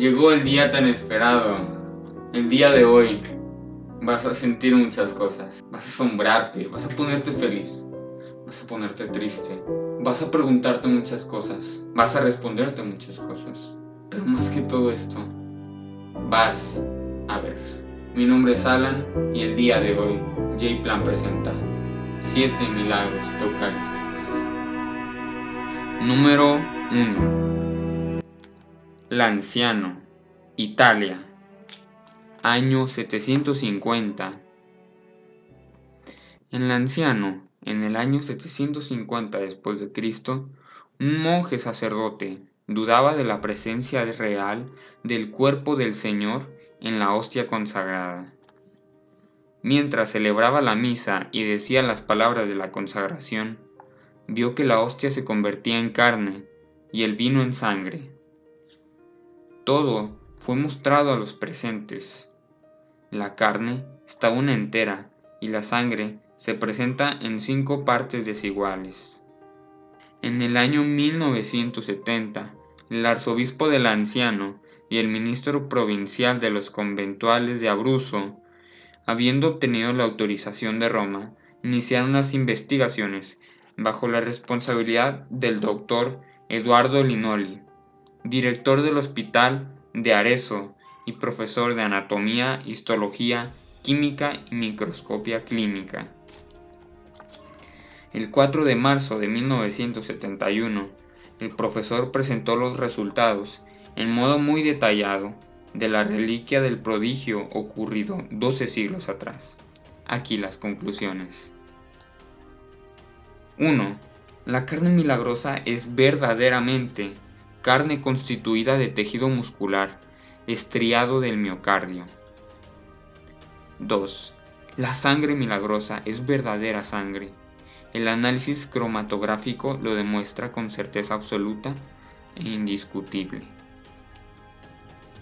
Llegó el día tan esperado. El día de hoy vas a sentir muchas cosas. Vas a asombrarte, vas a ponerte feliz, vas a ponerte triste, vas a preguntarte muchas cosas, vas a responderte muchas cosas. Pero más que todo esto, vas a ver. Mi nombre es Alan y el día de hoy J-Plan presenta 7 milagros eucarísticos. Número 1. Lanciano, Italia, año 750. En Lanciano, en el año 750 después de Cristo, un monje sacerdote dudaba de la presencia real del cuerpo del Señor en la hostia consagrada. Mientras celebraba la misa y decía las palabras de la consagración, vio que la hostia se convertía en carne y el vino en sangre. Todo fue mostrado a los presentes. La carne está una entera y la sangre se presenta en 5 partes desiguales. En el año 1970, el arzobispo de Lanciano y el ministro provincial de los conventuales de Abruzzo, habiendo obtenido la autorización de Roma, iniciaron las investigaciones bajo la responsabilidad del doctor Eduardo Linoli, director del hospital de Arezzo y profesor de anatomía, histología, química y microscopía clínica. El 4 de marzo de 1971, el profesor presentó los resultados, en modo muy detallado, de la reliquia del prodigio ocurrido 12 siglos atrás. Aquí las conclusiones. 1. La carne milagrosa es verdaderamente carne constituida de tejido muscular, estriado del miocardio. 2. La sangre milagrosa es verdadera sangre. El análisis cromatográfico lo demuestra con certeza absoluta e indiscutible.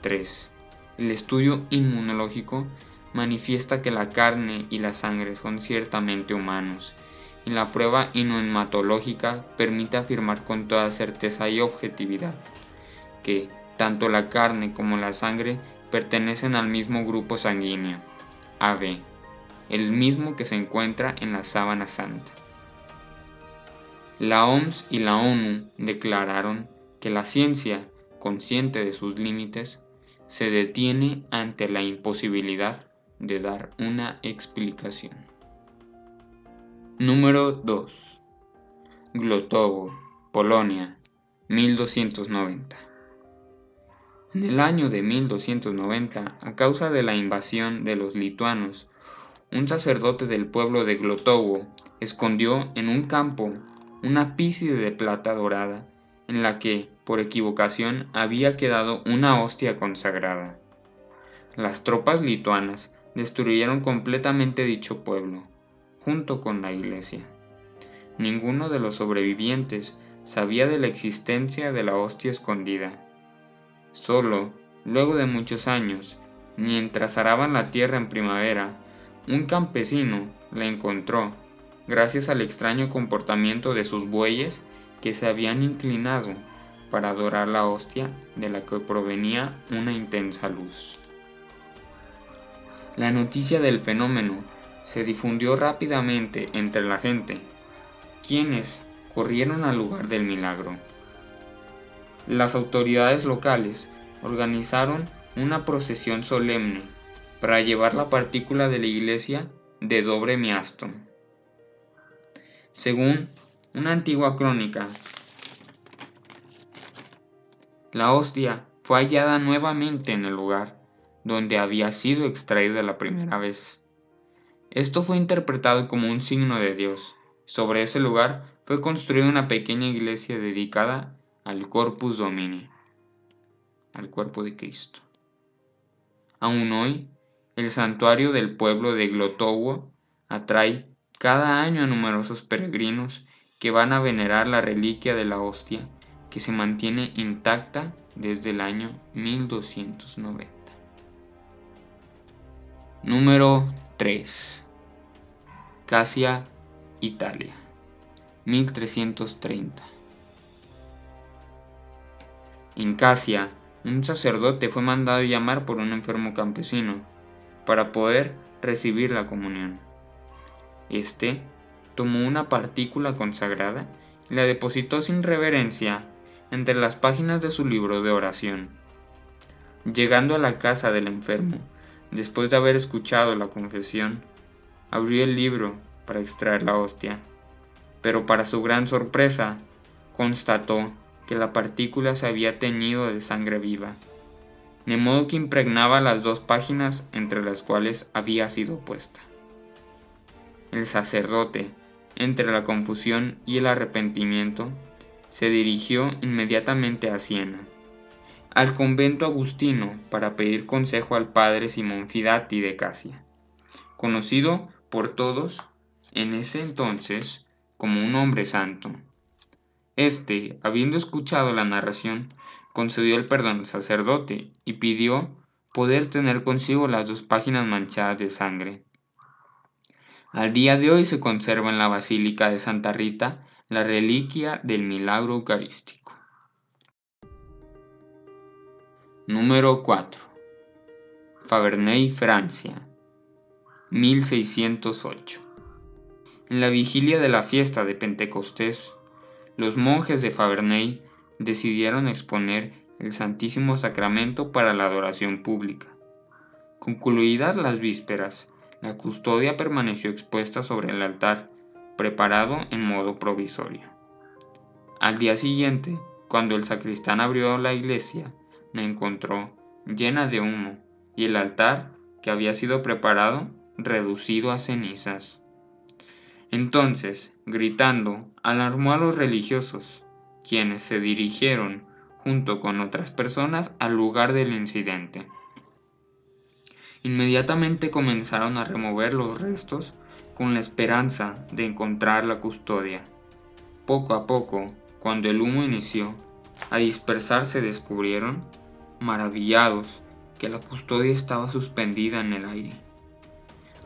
3. El estudio inmunológico manifiesta que la carne y la sangre son ciertamente humanos, y la prueba inmunohematológica permite afirmar con toda certeza y objetividad que tanto la carne como la sangre pertenecen al mismo grupo sanguíneo, AB, el mismo que se encuentra en la sábana santa. La OMS y la ONU declararon que la ciencia, consciente de sus límites, se detiene ante la imposibilidad de dar una explicación. Número 2. Glotowo, Polonia, 1290. En el año de 1290, a causa de la invasión de los lituanos, un sacerdote del pueblo de Glotowo escondió en un campo una pícide de plata dorada en la que, por equivocación, había quedado una hostia consagrada. Las tropas lituanas destruyeron completamente dicho pueblo, junto con la iglesia. Ninguno de los sobrevivientes sabía de la existencia de la hostia escondida. Solo, luego de muchos años, mientras araban la tierra en primavera, un campesino la encontró, gracias al extraño comportamiento de sus bueyes que se habían inclinado para adorar la hostia de la que provenía una intensa luz. La noticia del fenómeno se difundió rápidamente entre la gente, quienes corrieron al lugar del milagro. Las autoridades locales organizaron una procesión solemne para llevar la partícula de la iglesia de Dobre Miasto. Según una antigua crónica, la hostia fue hallada nuevamente en el lugar donde había sido extraída la primera vez. Esto fue interpretado como un signo de Dios. Sobre ese lugar fue construida una pequeña iglesia dedicada al Corpus Domini, al cuerpo de Cristo. Aún hoy, el santuario del pueblo de Glotowo atrae cada año a numerosos peregrinos que van a venerar la reliquia de la hostia que se mantiene intacta desde el año 1290. Número 3. Casia, Italia, 1330. En Casia, un sacerdote fue mandado llamar por un enfermo campesino para poder recibir la comunión. Este tomó una partícula consagrada y la depositó sin reverencia entre las páginas de su libro de oración. Llegando a la casa del enfermo, después de haber escuchado la confesión, abrió el libro para extraer la hostia, pero para su gran sorpresa, constató que la partícula se había teñido de sangre viva, de modo que impregnaba las 2 páginas entre las cuales había sido puesta. El sacerdote, entre la confusión y el arrepentimiento, se dirigió inmediatamente a Siena, al convento agustino, para pedir consejo al padre Simón Fidati de Casia, conocido por todos en ese entonces como un hombre santo. Este, habiendo escuchado la narración, concedió el perdón al sacerdote y pidió poder tener consigo las 2 páginas manchadas de sangre. Al día de hoy se conserva en la Basílica de Santa Rita la reliquia del milagro eucarístico. Número 4. Faberney, Francia, 1608. En la vigilia de la fiesta de Pentecostés, los monjes de Faberney decidieron exponer el Santísimo Sacramento para la adoración pública. Concluidas las vísperas, la custodia permaneció expuesta sobre el altar, preparado en modo provisorio. Al día siguiente, cuando el sacristán abrió la iglesia, la encontró llena de humo y el altar, que había sido preparado, reducido a cenizas. Entonces, gritando, alarmó a los religiosos, quienes se dirigieron, junto con otras personas, al lugar del incidente. Inmediatamente comenzaron a remover los restos con la esperanza de encontrar la custodia. Poco a poco, cuando el humo inició a dispersarse, descubrieron, maravillados, que la custodia estaba suspendida en el aire.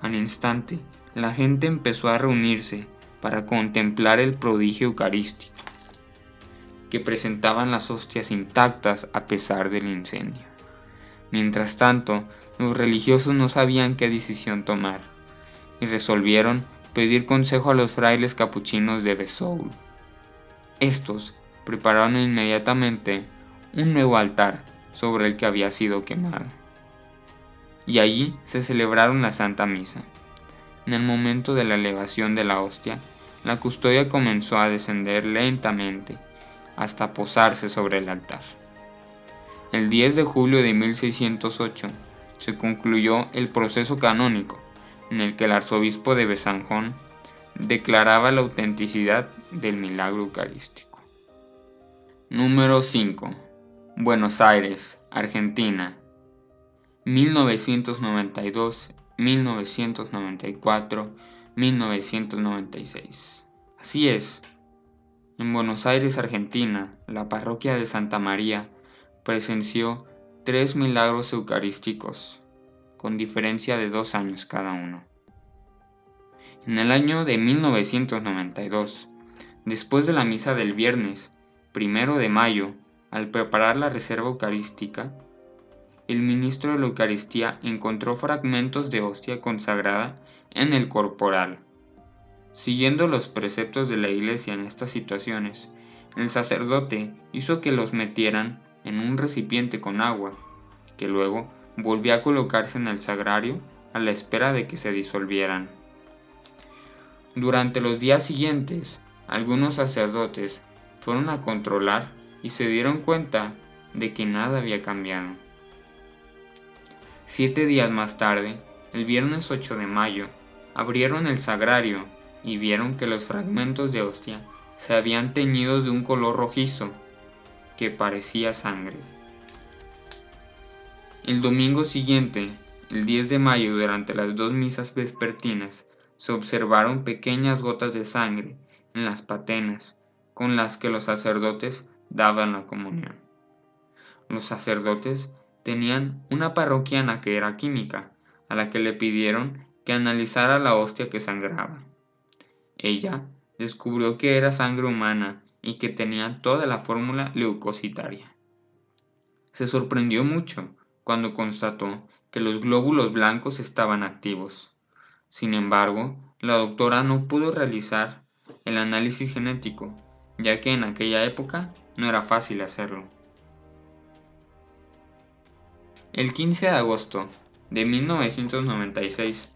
Al instante, la gente empezó a reunirse para contemplar el prodigio eucarístico, que presentaban las hostias intactas a pesar del incendio. Mientras tanto, los religiosos no sabían qué decisión tomar, y resolvieron pedir consejo a los frailes capuchinos de Vesoul. Estos prepararon inmediatamente un nuevo altar sobre el que había sido quemado, y allí se celebraron la Santa Misa. En el momento de la elevación de la hostia, la custodia comenzó a descender lentamente hasta posarse sobre el altar. El 10 de julio de 1608 se concluyó el proceso canónico, en el que el arzobispo de Besançon declaraba la autenticidad del milagro eucarístico. Número 5. Buenos Aires, Argentina, 1992, 1994, 1996. Así es, en Buenos Aires, Argentina, la parroquia de Santa María presenció 3 milagros eucarísticos, con diferencia de 2 años cada uno. En el año de 1992, después de la misa del viernes 1 de mayo, al preparar la reserva eucarística, el ministro de la Eucaristía encontró fragmentos de hostia consagrada en el corporal. Siguiendo los preceptos de la Iglesia en estas situaciones, el sacerdote hizo que los metieran en un recipiente con agua, que luego volvió a colocarse en el sagrario a la espera de que se disolvieran. Durante los días siguientes, algunos sacerdotes fueron a controlar y se dieron cuenta de que nada había cambiado. 7 días más tarde, el viernes 8 de mayo, abrieron el sagrario y vieron que los fragmentos de hostia se habían teñido de un color rojizo que parecía sangre. El domingo siguiente, el 10 de mayo, durante las 2 misas vespertinas, se observaron pequeñas gotas de sangre en las patenas con las que los sacerdotes daban la comunión. Los sacerdotes tenían una parroquiana que era química, a la que le pidieron que analizara la hostia que sangraba. Ella descubrió que era sangre humana y que tenía toda la fórmula leucocitaria. Se sorprendió mucho cuando constató que los glóbulos blancos estaban activos. Sin embargo, la doctora no pudo realizar el análisis genético, ya que en aquella época no era fácil hacerlo. El 15 de agosto de 1996,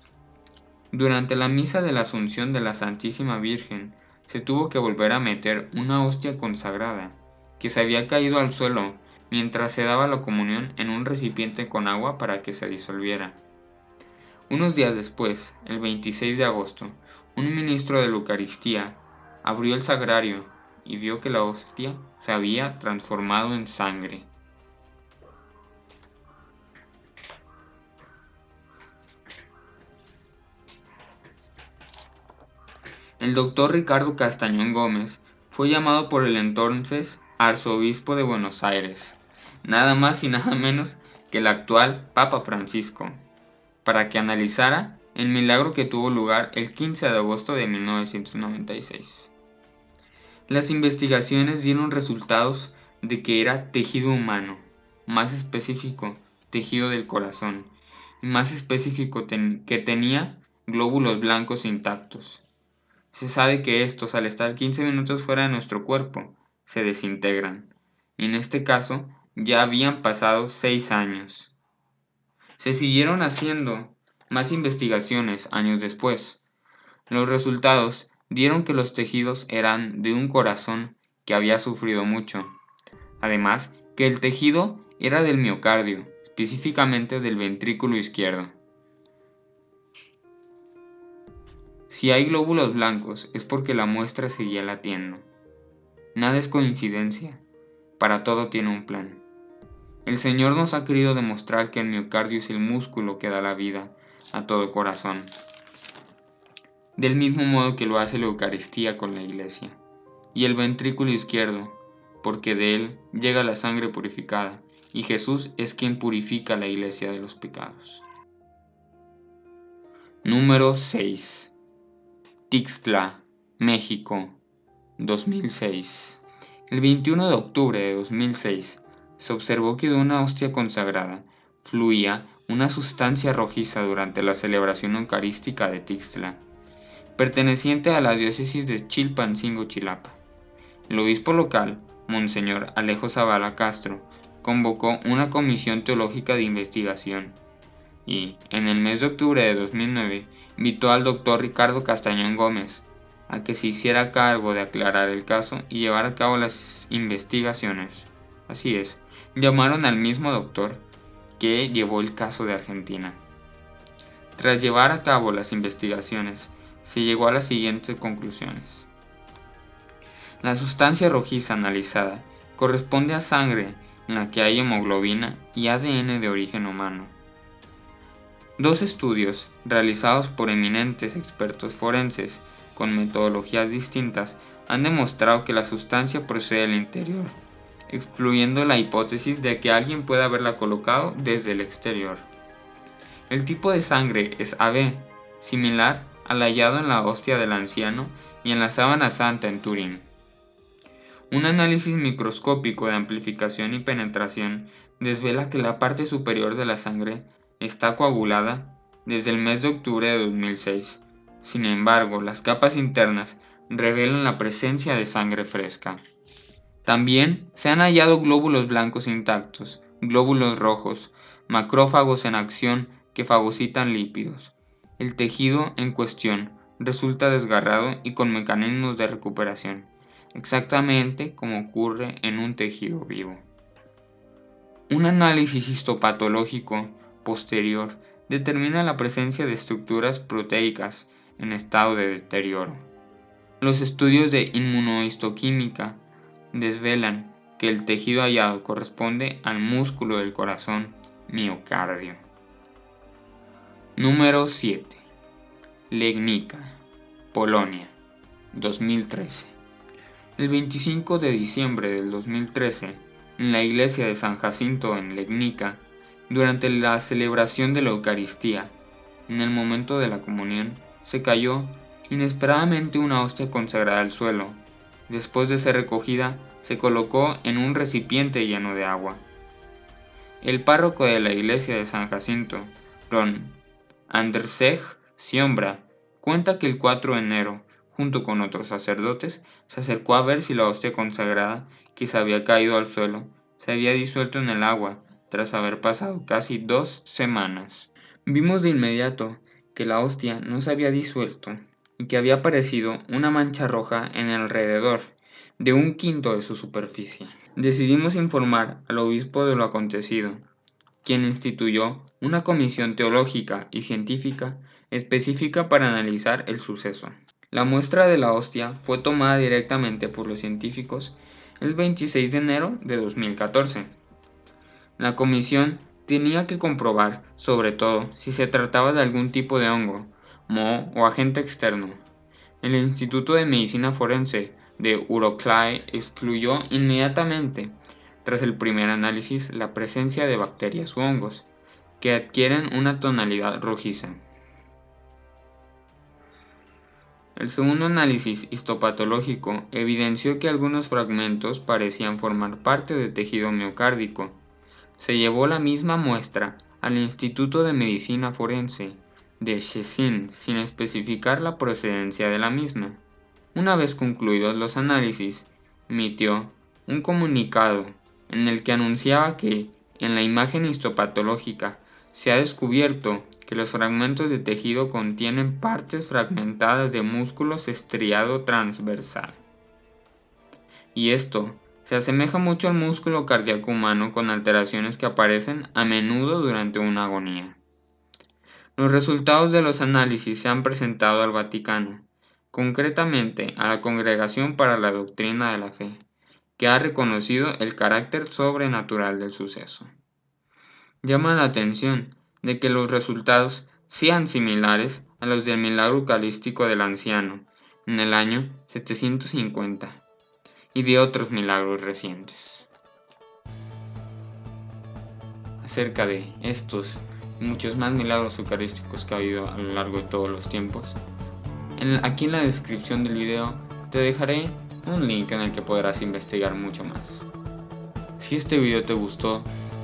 durante la misa de la Asunción de la Santísima Virgen, se tuvo que volver a meter una hostia consagrada, que se había caído al suelo mientras se daba la comunión en un recipiente con agua para que se disolviera. Unos días después, el 26 de agosto, un ministro de la Eucaristía abrió el sagrario y vio que la hostia se había transformado en sangre. El doctor Ricardo Castañón Gómez fue llamado por el entonces arzobispo de Buenos Aires, nada más y nada menos que el actual Papa Francisco, para que analizara el milagro que tuvo lugar el 15 de agosto de 1996. Las investigaciones dieron resultados de que era tejido humano, más específico, tejido del corazón, y más específico que tenía glóbulos blancos intactos. Se sabe que estos, al estar 15 minutos fuera de nuestro cuerpo, se desintegran, y en este caso ya habían pasado 6 años. Se siguieron haciendo más investigaciones años después. Los resultados dieron que los tejidos eran de un corazón que había sufrido mucho. Además, que el tejido era del miocardio, específicamente del ventrículo izquierdo. Si hay glóbulos blancos es porque la muestra seguía latiendo. Nada es coincidencia, para todo tiene un plan. El Señor nos ha querido demostrar que el miocardio es el músculo que da la vida a todo corazón, del mismo modo que lo hace la Eucaristía con la Iglesia, y el ventrículo izquierdo, porque de él llega la sangre purificada, y Jesús es quien purifica la Iglesia de los pecados. Número 6. Tixtla, México, 2006. El 21 de octubre de 2006 se observó que de una hostia consagrada fluía una sustancia rojiza durante la celebración eucarística de Tixtla, perteneciente a la diócesis de Chilpancingo, Chilapa. El obispo local, Monseñor Alejo Zavala Castro, convocó una comisión teológica de investigación y, en el mes de octubre de 2009, invitó al doctor Ricardo Castañón Gómez a que se hiciera cargo de aclarar el caso y llevar a cabo las investigaciones. Así es, llamaron al mismo doctor que llevó el caso de Argentina. Tras llevar a cabo las investigaciones, se llegó a las siguientes conclusiones. La sustancia rojiza analizada corresponde a sangre en la que hay hemoglobina y ADN de origen humano. Dos estudios, realizados por eminentes expertos forenses con metodologías distintas, han demostrado que la sustancia procede del interior, excluyendo la hipótesis de que alguien pueda haberla colocado desde el exterior. El tipo de sangre es AB, similar al hallado en la hostia del anciano y en la sábana santa en Turín. Un análisis microscópico de amplificación y penetración desvela que la parte superior de la sangre está coagulada desde el mes de octubre de 2006. Sin embargo, las capas internas revelan la presencia de sangre fresca. También se han hallado glóbulos blancos intactos, glóbulos rojos, macrófagos en acción que fagocitan lípidos. El tejido en cuestión resulta desgarrado y con mecanismos de recuperación, exactamente como ocurre en un tejido vivo. Un análisis histopatológico posterior determina la presencia de estructuras proteicas en estado de deterioro. Los estudios de inmunohistoquímica desvelan que el tejido hallado corresponde al músculo del corazón, miocardio. Número 7. Legnica, Polonia, 2013. El 25 de diciembre del 2013, en la iglesia de San Jacinto en Legnica, durante la celebración de la Eucaristía, en el momento de la comunión, se cayó inesperadamente una hostia consagrada al suelo. Después de ser recogida, se colocó en un recipiente lleno de agua. El párroco de la iglesia de San Jacinto, Ron Andrzej Siombra, cuenta que el 4 de enero, junto con otros sacerdotes, se acercó a ver si la hostia consagrada, que se había caído al suelo, se había disuelto en el agua, tras haber pasado casi 2 semanas. Vimos de inmediato que la hostia no se había disuelto y que había aparecido una mancha roja en el alrededor de 1/5 de su superficie. Decidimos informar al obispo de lo acontecido, quien instituyó una comisión teológica y científica específica para analizar el suceso. La muestra de la hostia fue tomada directamente por los científicos el 26 de enero de 2014. La comisión tenía que comprobar, sobre todo, si se trataba de algún tipo de hongo, moho o agente externo. El Instituto de Medicina Forense de Wrocław excluyó inmediatamente, tras el primer análisis, la presencia de bacterias u hongos, que adquieren una tonalidad rojiza. El segundo análisis histopatológico evidenció que algunos fragmentos parecían formar parte de tejido miocárdico. Se llevó la misma muestra al Instituto de Medicina Forense de Szczecin sin especificar la procedencia de la misma. Una vez concluidos los análisis, emitió un comunicado en el que anunciaba que, en la imagen histopatológica, se ha descubierto que los fragmentos de tejido contienen partes fragmentadas de músculos estriado transversal. Y esto se asemeja mucho al músculo cardíaco humano con alteraciones que aparecen a menudo durante una agonía. Los resultados de los análisis se han presentado al Vaticano, concretamente a la Congregación para la Doctrina de la Fe, que ha reconocido el carácter sobrenatural del suceso. Llama la atención de que los resultados sean similares a los del milagro eucarístico del anciano en el año 750 y de otros milagros recientes. Acerca de estos y muchos más milagros eucarísticos que ha habido a lo largo de todos los tiempos, aquí en la descripción del video te dejaré un link en el que podrás investigar mucho más. Si este video te gustó,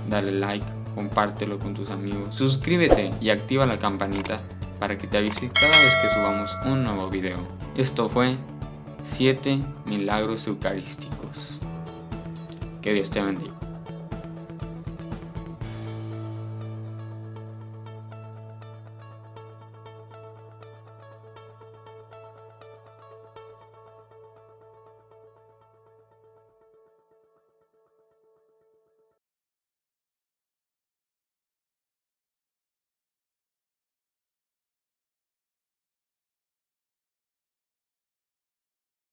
dale like, compártelo con tus amigos, suscríbete y activa la campanita para que te avise cada vez que subamos un nuevo video. Esto fue 7 milagros eucarísticos. Que Dios te bendiga.